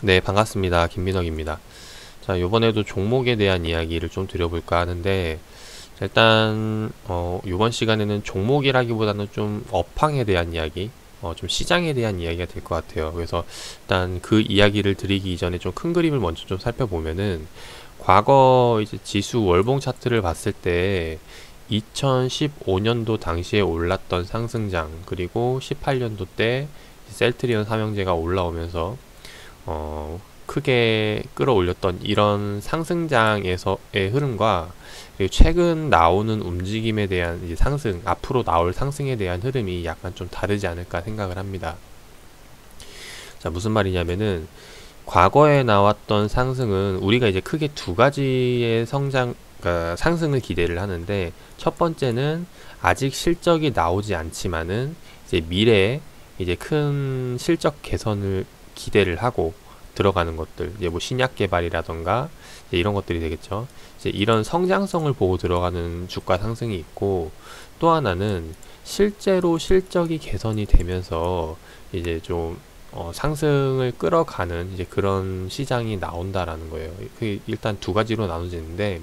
네, 반갑습니다. 김민혁입니다. 자, 요번에도 종목에 대한 이야기를 좀 드려볼까 하는데, 자, 일단, 요번 시간에는 종목이라기보다는 좀 업황에 대한 이야기, 좀 시장에 대한 이야기가 될 것 같아요. 그래서 일단 그 이야기를 드리기 이전에 좀 큰 그림을 먼저 좀 살펴보면은, 과거 이제 지수 월봉 차트를 봤을 때, 2015년도 당시에 올랐던 상승장, 그리고 18년도 때 셀트리온 삼형제가 올라오면서 크게 끌어올렸던 이런 상승장에서의 흐름과 그리고 최근 나오는 움직임에 대한 이제 상승, 앞으로 나올 상승에 대한 흐름이 약간 좀 다르지 않을까 생각을 합니다. 자, 무슨 말이냐면은 과거에 나왔던 상승은 우리가 이제 크게 두 가지의 그러니까 상승을 기대를 하는데, 첫 번째는 아직 실적이 나오지 않지만은 이제 미래에 이제 큰 실적 개선을 기대를 하고 들어가는 것들, 이제 뭐 신약 개발이라던가 이제 이런 것들이 되겠죠. 이제 이런 성장성을 보고 들어가는 주가 상승이 있고, 또 하나는 실제로 실적이 개선이 되면서 이제 좀 상승을 끌어가는 이제 그런 시장이 나온다라는 거예요. 그 일단 두 가지로 나눠지는데,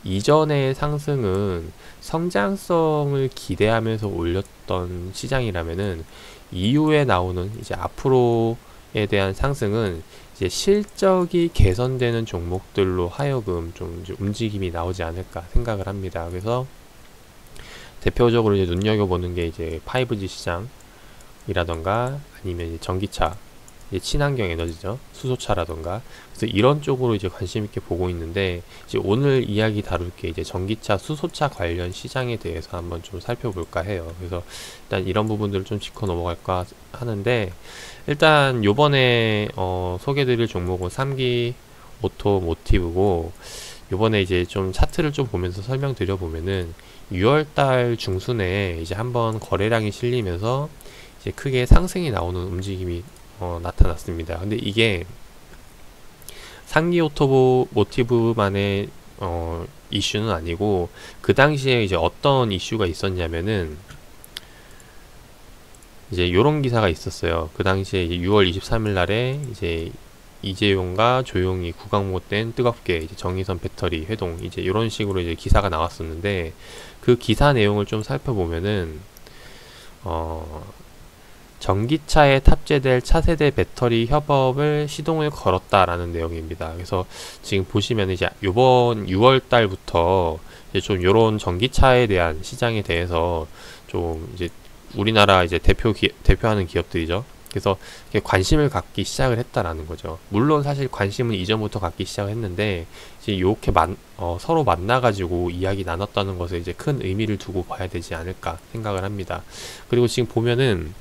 이전의 상승은 성장성을 기대하면서 올렸던 시장이라면은 이후에 나오는 이제 앞으로에 대한 상승은 이제 실적이 개선되는 종목들로 하여금 좀 이제 움직임이 나오지 않을까 생각을 합니다. 그래서 대표적으로 이제 눈여겨보는 게 이제 5G 시장이라던가 아니면 이제 전기차, 이제 친환경 에너지죠. 수소차라던가. 그래서 이런 쪽으로 이제 관심 있게 보고 있는데, 이제 오늘 이야기 다룰 게 이제 전기차, 수소차 관련 시장에 대해서 한번 좀 살펴볼까 해요. 그래서 일단 이런 부분들을 좀 짚고 넘어갈까 하는데, 일단 요번에 소개드릴 종목은 3기 오토모티브고, 요번에 이제 좀 차트를 좀 보면서 설명드려 보면은 6월달 중순에 이제 한번 거래량이 실리면서 이제 크게 상승이 나오는 움직임이 나타났습니다. 근데 이게 상기 오토모티브만의 이슈는 아니고, 그 당시에 이제 어떤 이슈가 있었냐면은 이제 요런 기사가 있었어요. 그 당시에 이제 6월 23일 날에 이제 이재용과 조용히 구강못된 뜨겁게 이제 정의선 배터리 회동, 이제 이런 식으로 이제 기사가 나왔었는데, 그 기사 내용을 좀 살펴보면은 전기차에 탑재될 차세대 배터리 협업을 시동을 걸었다라는 내용입니다. 그래서 지금 보시면 이제 요번 6월 달부터 이제 좀 요런 전기차에 대한 시장에 대해서 좀 이제 우리나라 이제 대표하는 기업들이죠. 그래서 관심을 갖기 시작을 했다라는 거죠. 물론 사실 관심은 이전부터 갖기 시작을 했는데, 이제 이렇게 서로 만나가지고 이야기 나눴다는 것에 이제 큰 의미를 두고 봐야 되지 않을까 생각을 합니다. 그리고 지금 보면은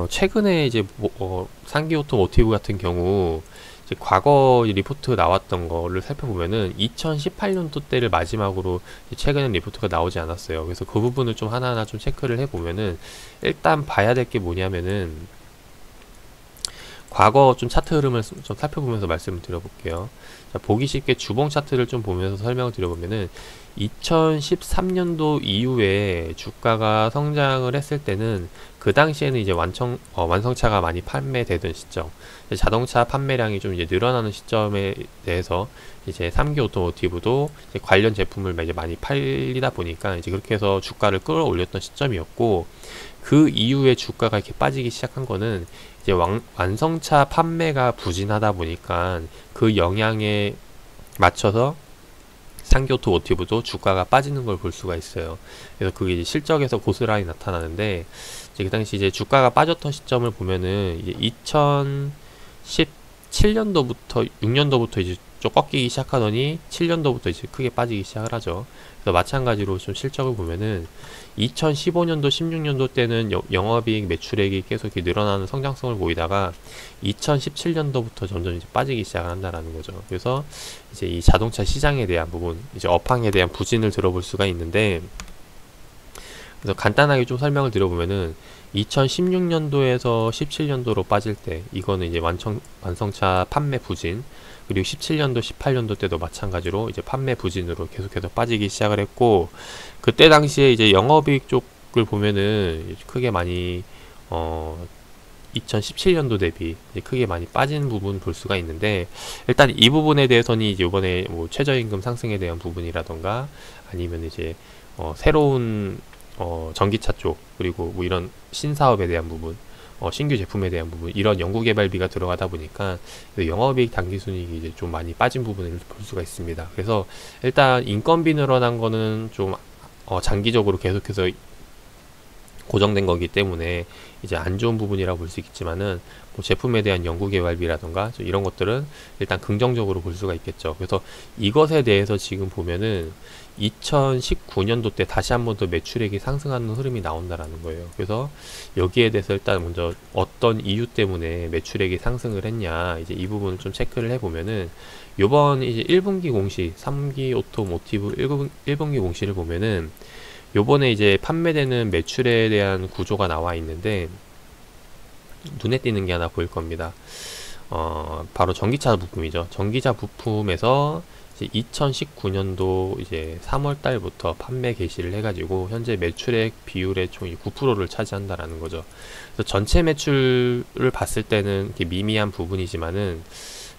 최근에 이제 상기 오토모티브 같은 경우 이제 과거 리포트 나왔던 거를 살펴보면은 2018년도 때를 마지막으로 최근에 리포트가 나오지 않았어요. 그래서 그 부분을 좀 하나하나 좀 체크를 해보면은, 일단 봐야 될 게 뭐냐면은 과거 좀 차트 흐름을 좀 살펴보면서 말씀을 드려볼게요. 자, 보기 쉽게 주봉 차트를 좀 보면서 설명을 드려보면은 2013년도 이후에 주가가 성장을 했을 때는 그 당시에는 이제 완성차가 많이 판매되던 시점, 자동차 판매량이 좀 이제 늘어나는 시점에 대해서 이제 3기 오토모티브도 이제 관련 제품을 이제 많이 팔리다 보니까 이제 그렇게 해서 주가를 끌어올렸던 시점이었고, 그 이후에 주가가 이렇게 빠지기 시작한 거는 이제 완성차 판매가 부진하다 보니까 그 영향에 맞춰서 상기 오토모티브도 주가가 빠지는 걸 볼 수가 있어요. 그래서 그게 이제 실적에서 고스란히 나타나는데, 이제 그 당시 이제 주가가 빠졌던 시점을 보면은 이제 2017년도부터 6년도부터 이제 좀 꺾이기 시작하더니 7년도부터 이제 크게 빠지기 시작을 하죠. 그래서 마찬가지로 좀 실적을 보면은 2015년도, 16년도 때는 영업이익, 매출액이 계속 이렇게 늘어나는 성장성을 보이다가 2017년도부터 점점 이제 빠지기 시작을 한다라는 거죠. 그래서 이제 이 자동차 시장에 대한 부분, 이제 업황에 대한 부진을 들어볼 수가 있는데, 그래서 간단하게 좀 설명을 드려보면은 2016년도에서 17년도로 빠질 때 이거는 이제 완성차 판매 부진, 그리고 17년도, 18년도 때도 마찬가지로 이제 판매 부진으로 계속해서 빠지기 시작을 했고, 그때 당시에 이제 영업이익 쪽을 보면은 크게 많이 2017년도 대비 이제 크게 많이 빠진 부분 볼 수가 있는데, 일단 이 부분에 대해서는 이제 이번에 뭐 최저임금 상승에 대한 부분이라던가 아니면 이제 새로운 전기차 쪽, 그리고 뭐 이런 신사업에 대한 부분, 신규 제품에 대한 부분, 이런 연구개발비가 들어가다 보니까 영업이익 당기순이익이 이제 좀 많이 빠진 부분을 볼 수가 있습니다. 그래서 일단 인건비 늘어난 거는 좀 장기적으로 계속해서 고정된 거기 때문에 이제 안 좋은 부분이라고 볼 수 있겠지만은, 뭐 제품에 대한 연구개발비라던가 이런 것들은 일단 긍정적으로 볼 수가 있겠죠. 그래서 이것에 대해서 지금 보면은 2019년도 때 다시 한 번 더 매출액이 상승하는 흐름이 나온다라는 거예요. 그래서 여기에 대해서 일단 먼저 어떤 이유 때문에 매출액이 상승을 했냐, 이제 이 부분을 좀 체크를 해보면은, 요번 이제 1분기 공시, 3기 오토모티브 1분기 공시를 보면은 요번에 이제 판매되는 매출에 대한 구조가 나와 있는데, 눈에 띄는 게 하나 보일 겁니다. 바로 전기차 부품이죠. 전기차 부품에서 이제 2019년도 이제 3월 달부터 판매 개시를 해가지고 현재 매출액 비율의 총 9%를 차지한다라는 거죠. 그래서 전체 매출을 봤을 때는 이렇게 미미한 부분이지만은,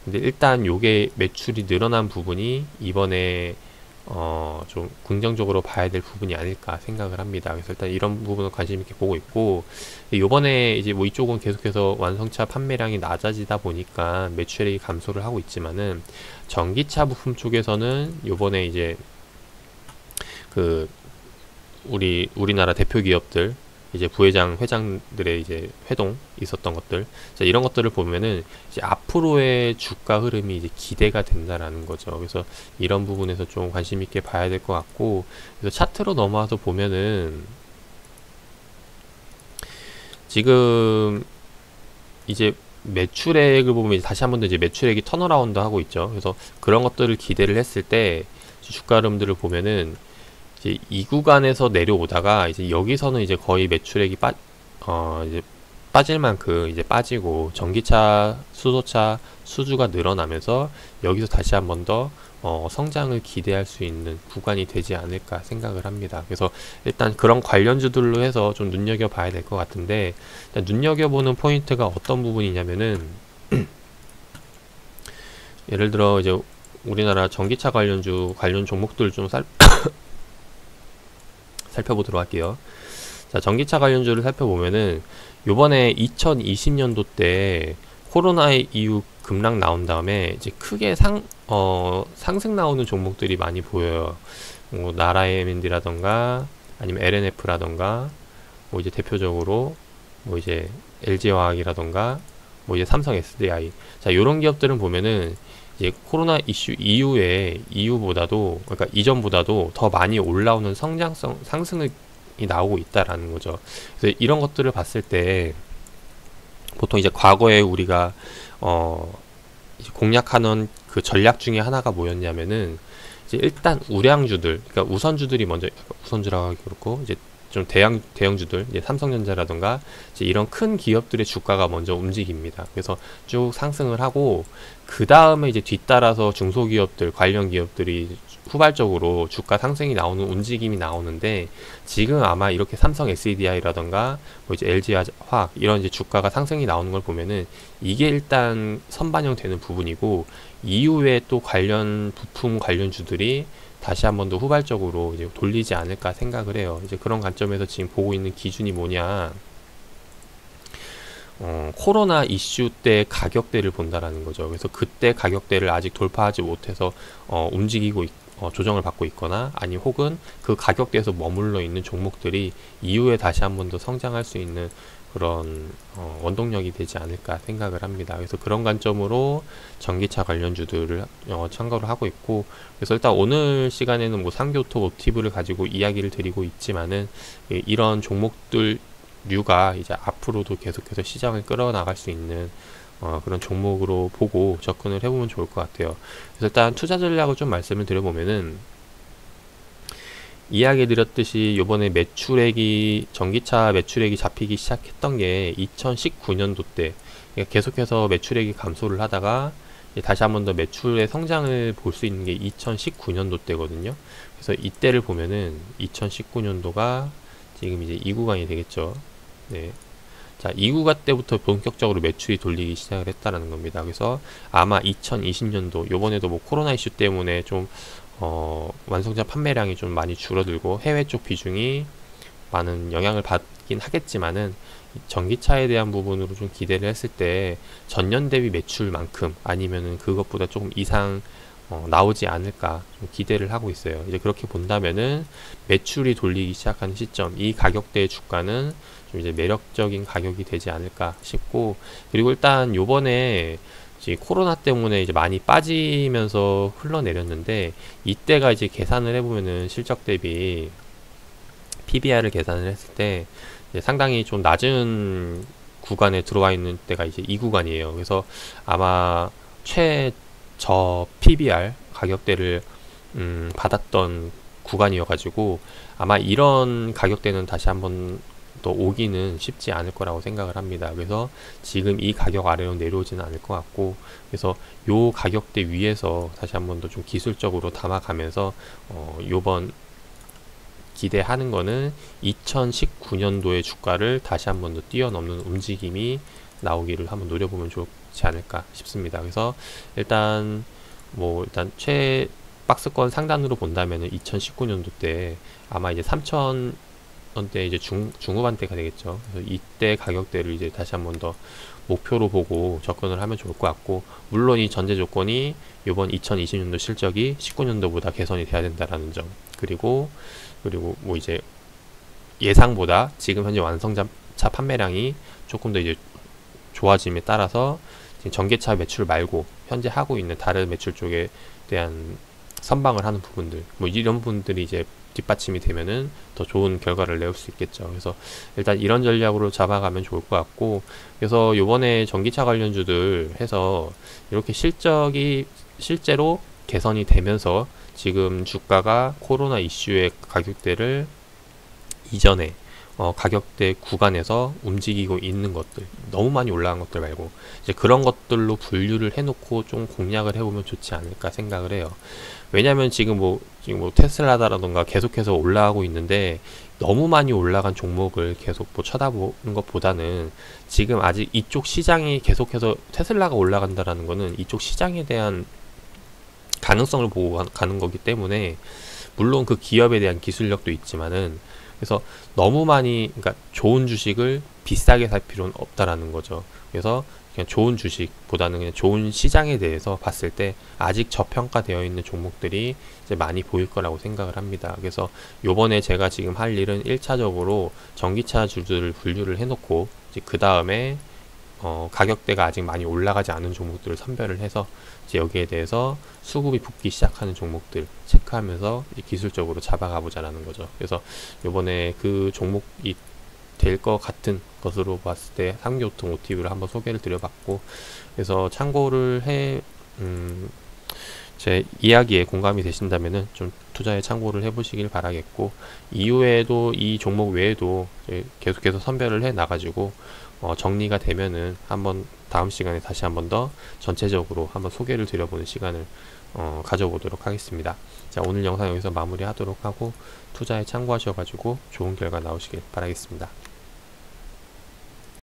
근데 일단 요게 매출이 늘어난 부분이 이번에 좀 긍정적으로 봐야 될 부분이 아닐까 생각을 합니다. 그래서 일단 이런 부분을 관심 있게 보고 있고, 요번에 이제 뭐 이쪽은 계속해서 완성차 판매량이 낮아지다 보니까 매출액이 감소를 하고 있지만은, 전기차 부품 쪽에서는 요번에 이제 그 우리나라 대표 기업들 이제 부회장 회장들의 이제 회동 있었던 것들, 자, 이런 것들을 보면은 이제 앞으로의 주가 흐름이 이제 기대가 된다라는 거죠. 그래서 이런 부분에서 좀 관심 있게 봐야 될 것 같고, 그래서 차트로 넘어와서 보면은 지금 이제 매출액을 보면 이제 다시 한 번 더 이제 매출액이 턴어라운드 하고 있죠. 그래서 그런 것들을 기대를 했을 때 주가 흐름들을 보면은 이제 이 구간에서 내려오다가 이제 여기서는 이제 거의 매출액이 이제 빠질 만큼 이제 빠지고, 전기차, 수소차 수주가 늘어나면서 여기서 다시 한 번 더 성장을 기대할 수 있는 구간이 되지 않을까 생각을 합니다. 그래서 일단 그런 관련주들로 해서 좀 눈여겨봐야 될 것 같은데, 일단 눈여겨보는 포인트가 어떤 부분이냐면은 예를 들어 이제 우리나라 전기차 관련 종목들 좀 살펴보도록 할게요. 자, 전기차 관련주를 살펴보면은 요번에 2020년도 때 코로나 이후 급락 나온 다음에 이제 크게 상승 나오는 종목들이 많이 보여요. 뭐 나라에민디라던가 아니면 LNF라던가, 뭐 이제 대표적으로 뭐 이제 LG화학이라던가 뭐 이제 삼성 SDI, 자, 요런 기업들은 보면은 이제 코로나 이슈 이후보다도, 그러니까 이전보다도 더 많이 올라오는 상승이 나오고 있다라는 거죠. 그래서 이런 것들을 봤을 때 보통 이제 과거에 우리가 이제 공략하는 그 전략 중에 하나가 뭐였냐면은, 이제 일단 우량주들, 그러니까 우선주들이 먼저, 우선주라고 하기 그렇고 이제 좀 대형주들, 이제 삼성전자라던가 이제 이런 큰 기업들의 주가가 먼저 움직입니다. 그래서 쭉 상승을 하고, 그 다음에 이제 뒤따라서 중소기업들, 관련 기업들이 후발적으로 주가 상승이 나오는 움직임이 나오는데, 지금 아마 이렇게 삼성 SDI라던가 뭐 이제 LG화학 이런 이제 주가가 상승이 나오는 걸 보면은 이게 일단 선반영되는 부분이고, 이후에 또 부품 관련주들이 다시 한 번 더 후발적으로 이제 돌리지 않을까 생각을 해요. 이제 그런 관점에서 지금 보고 있는 기준이 뭐냐, 코로나 이슈 때 가격대를 본다라는 거죠. 그래서 그때 가격대를 아직 돌파하지 못해서 조정을 받고 있거나, 아니 혹은 그 가격대에서 머물러 있는 종목들이 이후에 다시 한 번 더 성장할 수 있는 그런 원동력이 되지 않을까 생각을 합니다. 그래서 그런 관점으로 전기차 관련주들을 참고를 하고 있고, 그래서 일단 오늘 시간에는 뭐 상기 오토모티브를 가지고 이야기를 드리고 있지만은, 이런 종목들 류가 이제 앞으로도 계속해서 시장을 끌어나갈 수 있는 그런 종목으로 보고 접근을 해보면 좋을 것 같아요. 그래서 일단 투자 전략을 좀 말씀을 드려보면은, 이야기 드렸듯이 요번에 전기차 매출액이 잡히기 시작했던 게 2019년도 때, 그러니까 계속해서 매출액이 감소를 하다가 다시 한 번 더 매출의 성장을 볼 수 있는 게 2019년도 때거든요. 그래서 이때를 보면은 2019년도가 지금 이제 이 구간이 되겠죠. 네. 자, 2구가 때부터 본격적으로 매출이 돌리기 시작을 했다라는 겁니다. 그래서 아마 2020년도 요번에도 뭐 코로나 이슈 때문에 좀 완성차 판매량이 좀 많이 줄어들고 해외 쪽 비중이 많은 영향을 받긴 하겠지만은 전기차에 대한 부분으로 좀 기대를 했을 때 전년 대비 매출만큼 아니면은 그것보다 조금 이상 나오지 않을까 좀 기대를 하고 있어요. 이제 그렇게 본다면은 매출이 돌리기 시작하는 시점, 이 가격대의 주가는 좀 이제 매력적인 가격이 되지 않을까 싶고, 그리고 일단 요번에 이제 코로나 때문에 이제 많이 빠지면서 흘러내렸는데, 이때가 이제 계산을 해보면은 실적 대비 PBR을 계산을 했을 때 이제 상당히 좀 낮은 구간에 들어와 있는 때가 이제 이 구간이에요. 그래서 아마 최저 PBR 가격대를 받았던 구간이어가지고 아마 이런 가격대는 다시 한번 또 오기는 쉽지 않을 거라고 생각을 합니다. 그래서 지금 이 가격 아래로 내려오지는 않을 것 같고, 그래서 요 가격대 위에서 다시 한번 더 좀 기술적으로 담아가면서 요번 기대하는 거는 2019년도의 주가를 다시 한번 더 뛰어넘는 움직임이 나오기를 한번 노려보면 좋지 않을까 싶습니다. 그래서 일단 최 박스권 상단으로 본다면은 2019년도 때 아마 이제 3,000원대 이제 중후반대가 되겠죠. 그래서 이때 가격대를 이제 다시 한번 더 목표로 보고 접근을 하면 좋을 것 같고, 물론 이 전제 조건이 이번 2020년도 실적이 19년도보다 개선이 돼야 된다라는 점, 그리고 뭐 이제 예상보다 지금 현재 완성차 판매량이 조금 더 이제 좋아짐에 따라서 지금 전기차 매출 말고 현재 하고 있는 다른 매출 쪽에 대한 선방을 하는 부분들, 뭐 이런 부분들이 이제 뒷받침이 되면은 더 좋은 결과를 내올 수 있겠죠. 그래서 일단 이런 전략으로 잡아가면 좋을 것 같고, 그래서 요번에 전기차 관련주들 해서 이렇게 실적이 실제로 개선이 되면서 지금 주가가 코로나 이슈의 가격대를 이전에 가격대 구간에서 움직이고 있는 것들, 너무 많이 올라간 것들 말고 이제 그런 것들로 분류를 해놓고 좀 공략을 해보면 좋지 않을까 생각을 해요. 왜냐면 지금 뭐 테슬라다라던가 계속해서 올라가고 있는데, 너무 많이 올라간 종목을 계속 뭐 쳐다보는 것보다는 지금 아직 이쪽 시장이 계속해서 테슬라가 올라간다라는 거는 이쪽 시장에 대한 가능성을 보고 가는 거기 때문에, 물론 그 기업에 대한 기술력도 있지만은, 그래서 너무 많이, 그러니까 좋은 주식을 비싸게 살 필요는 없다라는 거죠. 그래서 그냥 좋은 주식보다는 그냥 좋은 시장에 대해서 봤을 때 아직 저평가되어 있는 종목들이 이제 많이 보일 거라고 생각을 합니다. 그래서 요번에 제가 지금 할 일은 1차적으로 전기차 주들을 분류를 해놓고, 이제 그 다음에 가격대가 아직 많이 올라가지 않은 종목들을 선별을 해서 이제 여기에 대해서 수급이 붙기 시작하는 종목들 체크하면서 이제 기술적으로 잡아가 보자라는 거죠. 그래서 요번에 그 종목이 될 것 같은 것으로 봤을 때 상교통 오티브를 한번 소개를 드려봤고, 그래서 참고를 제 이야기에 공감이 되신다면은 좀 투자에 참고를 해보시길 바라겠고, 이후에도 이 종목 외에도 계속해서 선별을 해 나가지고 정리가 되면은 한번 다음 시간에 다시 한번 더 전체적으로 한번 소개를 드려보는 시간을 가져보도록 하겠습니다. 자, 오늘 영상 여기서 마무리하도록 하고 투자에 참고하셔가지고 좋은 결과 나오시길 바라겠습니다.